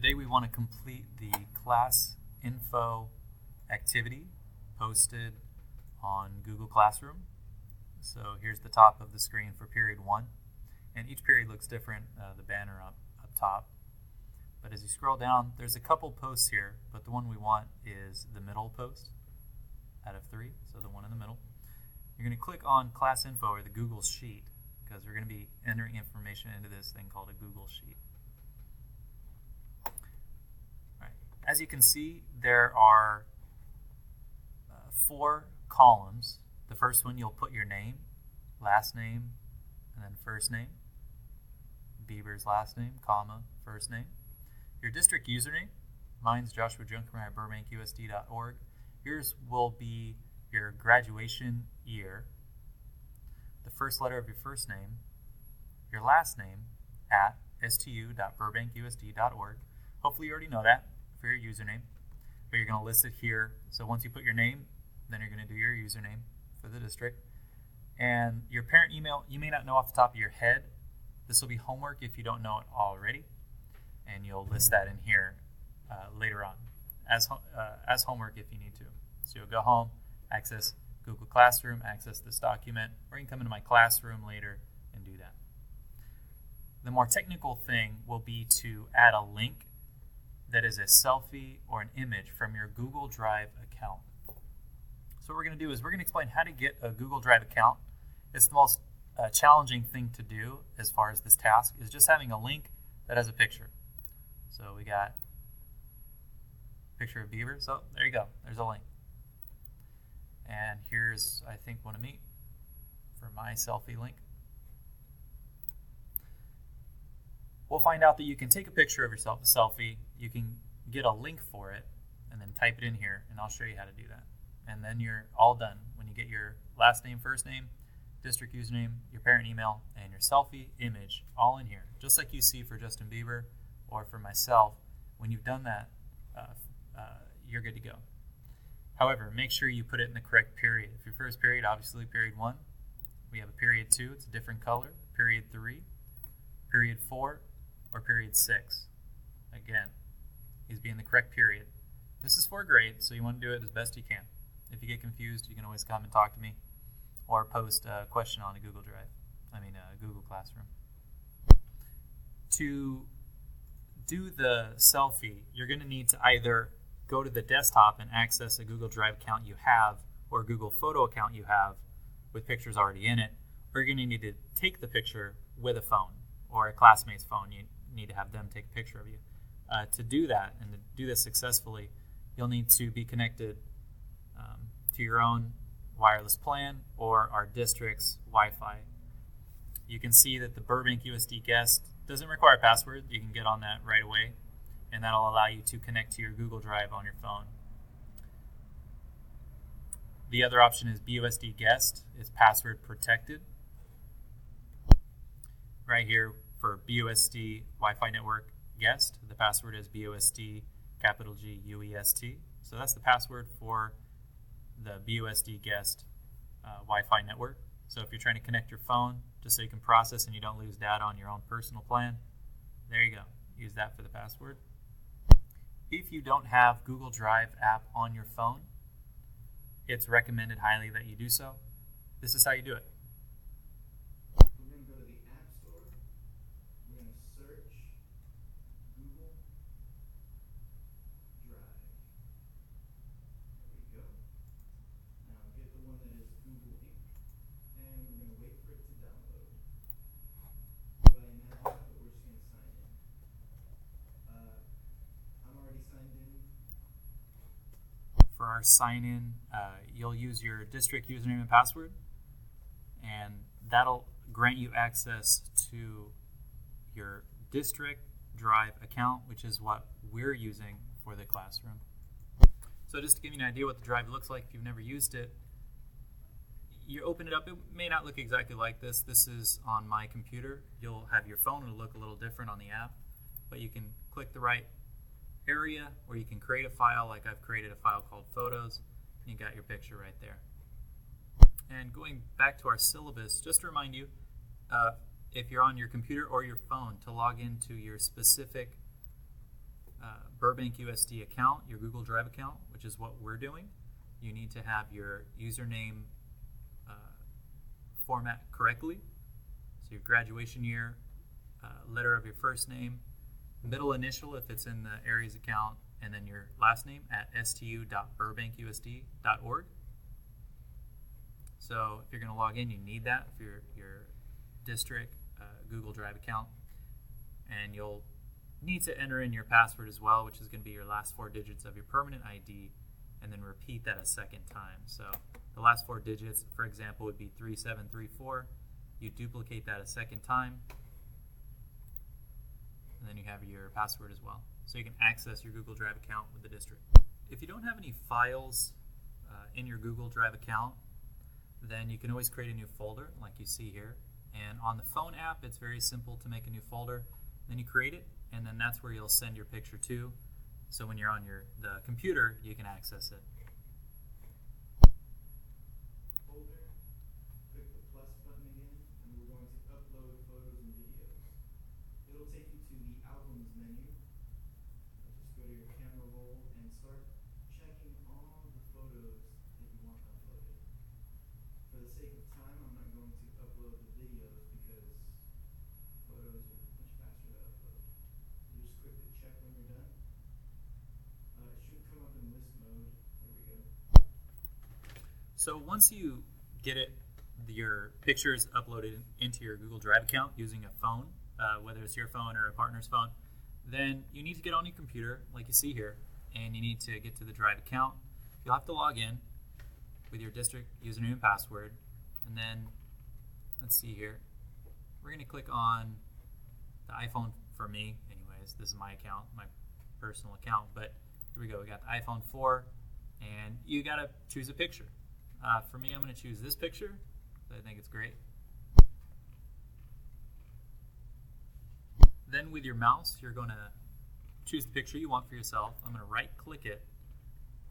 Today we want to complete the class info activity posted on Google Classroom. So here's the top of the screen for period 1, and each period looks different, the banner up top. But as you scroll down, there's a couple posts here, but the one we want is the middle post out of 3, so the one in the middle. You're going to click on class info or the Google Sheet because we're going to be entering information into this thing called a Google Sheet. As you can see, there are 4 columns. The first one, you'll put your name, last name, and then first name. Bieber's last name, comma, first name. Your district username. Mine's Joshua Junkermeyer at BurbankUSD.org. Yours will be your graduation year, the first letter of your first name, your last name at stu.burbankusd.org. Hopefully you already know that for your username, but you're going to list it here. So once you put your name, then you're going to do your username for the district. And your parent email, you may not know off the top of your head. This will be homework if you don't know it already, and you'll list that in here later on as homework if you need to. So you'll go home, access Google Classroom, access this document, or you can come into my classroom later and do that. The more technical thing will be to add a link that is a selfie or an image from your Google Drive account. So what we're going to do is we're going to explain how to get a Google Drive account. It's the most challenging thing to do as far as this task is just having a link that has a picture. So we got a picture of Bieber. So there you go. There's a link. And here's, I think, one of me for my selfie link. We'll find out that you can take a picture of yourself, a selfie, you can get a link for it, and then type it in here, and I'll show you how to do that. And then you're all done when you get your last name, first name, district username, your parent email, and your selfie image all in here, just like you see for Justin Bieber or for myself. When you've done that, you're good to go. However, make sure you put it in the correct period. If your first period, obviously period 1, we have a period 2, it's a different color, period 3, period 4, or period 6. Again, he's being the correct period. This is for grade, so you want to do it as best you can. If you get confused, you can always come and talk to me or post a question on a Google Google Classroom. To do the selfie, you're going to need to either go to the desktop and access a Google Drive account you have or a Google Photo account you have with pictures already in it, or you're going to need to take the picture with a phone or a classmate's phone. You need to have them take a picture of you. To do that and to do this successfully, you'll need to be connected to your own wireless plan or our district's Wi-Fi. You can see that the Burbank USD guest doesn't require a password. You can get on that right away, and that'll allow you to connect to your Google Drive on your phone. The other option is BUSD guest. It's password protected. Right here for BUSD Wi-Fi network guest, the password is BUSD capital G UEST. So that's the password for the BUSD guest Wi-Fi network. So if you're trying to connect your phone just so you can process and you don't lose data on your own personal plan, there you go. Use that for the password. If you don't have Google Drive app on your phone, it's recommended highly that you do so. This is how you do it. We're going to go to the App Store. We're going to search Google Drive. There we go. Now get the one that is Google Inc. And we're going to wait for it to download. By now, but we're just going to sign in. I'm already signed in. For our sign-in, you'll use your district username and password, and that'll grant you access to your district Drive account, which is what we're using for the classroom. So just to give you an idea what the Drive looks like if you've never used it, you open it up, it may not look exactly like this. This is on my computer. You'll have your phone, it'll look a little different on the app, but you can click the right area where you can create a file, like I've created a file called Photos, and you got your picture right there. And going back to our syllabus, just to remind you, if you're on your computer or your phone, to log into your specific Burbank USD account, your Google Drive account, which is what we're doing, you need to have your username format correctly. So your graduation year, letter of your first name, middle initial if it's in the Aries account, and then your last name at stu.burbankusd.org. So if you're going to log in, you need that for your district Google Drive account. And you'll need to enter in your password as well, which is going to be your last 4 digits of your permanent ID, and then repeat that a second time. So the last 4 digits, for example, would be 3734. You duplicate that a second time, and then you have your password as well. So you can access your Google Drive account with the district. If you don't have any files in your Google Drive account, then you can always create a new folder like you see here. And on the phone app, it's very simple to make a new folder. Then you create it, and then that's where you'll send your picture to. So when you're on the computer, you can access it. Folder, click the plus button again, and we're going to upload photos and videos. It'll take you to the albums menu. Just go to your camera roll and start checking all the photos that you want uploaded. For the sake of time, I'm not going to upload the videos because photos are much faster to upload. You just quickly check when you're done. It should come up in list mode. There we go. So once you get your pictures uploaded into your Google Drive account using a phone, whether it's your phone or a partner's phone, then you need to get on your computer, like you see here, and you need to get to the Drive account. You'll have to log in with your district username and password, and then let's see here. We're going to click on the iPhone for me, anyways. This is my account, my personal account, but here we go. We got the iPhone 4, and you got to choose a picture. For me, I'm going to choose this picture. I think it's great. Then with your mouse, you're going to choose the picture you want for yourself. I'm going to right-click it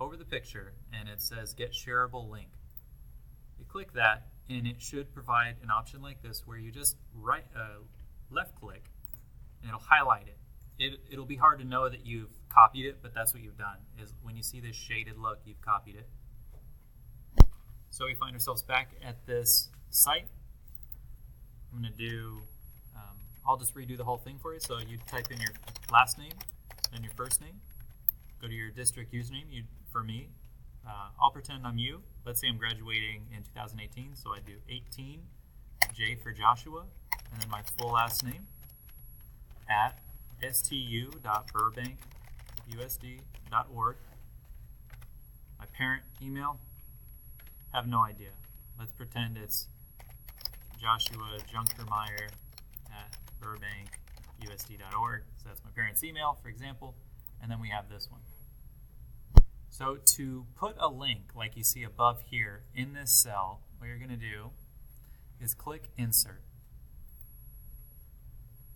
over the picture, and it says Get Shareable Link. You click that, and it should provide an option like this where you just left-click, and it'll highlight it. It'll be hard to know that you've copied it, but that's what you've done. Is when you see this shaded look, you've copied it. So we find ourselves back at this site. I'm going to do, I'll just redo the whole thing for you. So you type in your last name and your first name. Go to your district username. For me, I'll pretend I'm you. Let's say I'm graduating in 2018, so I do 18, J for Joshua, and then my full last name at stu.burbankusd.org. My parent email, have no idea. Let's pretend it's Joshua Junkermeyer at burbankusd.org. So that's my parent's email, for example, and then we have this one. So to put a link like you see above here in this cell, what you're going to do is click Insert.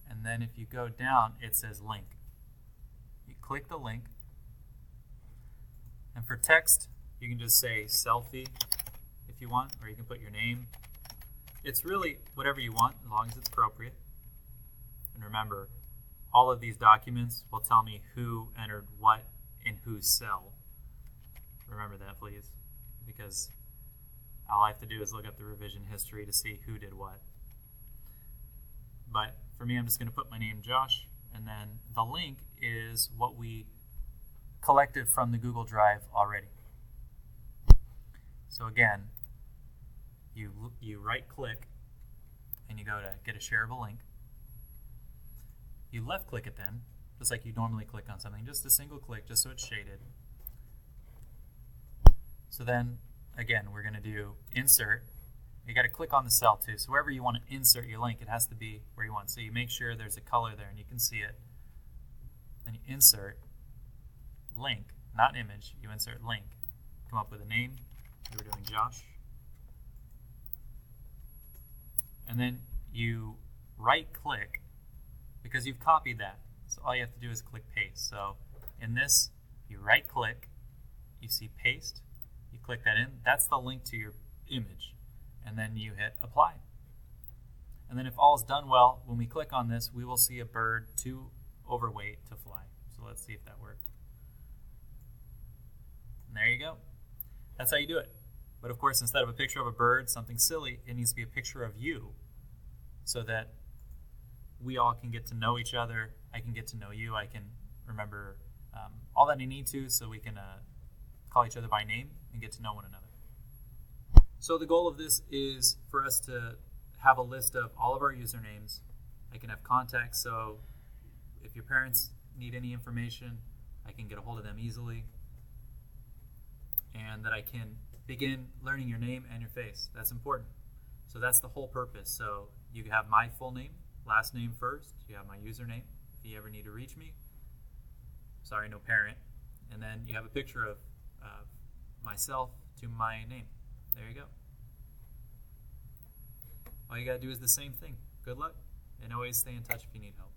And then if you go down, it says Link. You click the link. And for text, you can just say selfie if you want, or you can put your name. It's really whatever you want, as long as it's appropriate. And remember, all of these documents will tell me who entered what in whose cell. Remember that, please, because all I have to do is look up the revision history to see who did what. But for me, I'm just going to put my name, Josh, and then the link is what we collected from the Google Drive already. So again, you right-click and you go to get a shareable link. You left-click it then, just like you normally click on something, just a single click, just so it's shaded. So then, again, we're going to do insert. You got to click on the cell too. So wherever you want to insert your link, it has to be where you want. So you make sure there's a color there and you can see it. Then you insert link, not image. You insert link. Come up with a name. We were doing Josh. And then you right-click because you've copied that. So all you have to do is click paste. So in this, you right-click, you see paste. You click that in. That's the link to your image. And then you hit apply. And then if all is done well, when we click on this, we will see a bird too overweight to fly. So let's see if that worked. And there you go. That's how you do it. But of course, instead of a picture of a bird, something silly, it needs to be a picture of you so that we all can get to know each other. I can get to know you. I can remember all that I need to so we can call each other by name and get to know one another. So the goal of this is for us to have a list of all of our usernames. I can have contacts, so if your parents need any information, I can get a hold of them easily. And that I can begin learning your name and your face. That's important. So that's the whole purpose. So you have my full name, last name first. You have my username if you ever need to reach me. Sorry, no parent. And then you have a picture of myself to my name. There you go. All you got to do is the same thing. Good luck, and always stay in touch if you need help.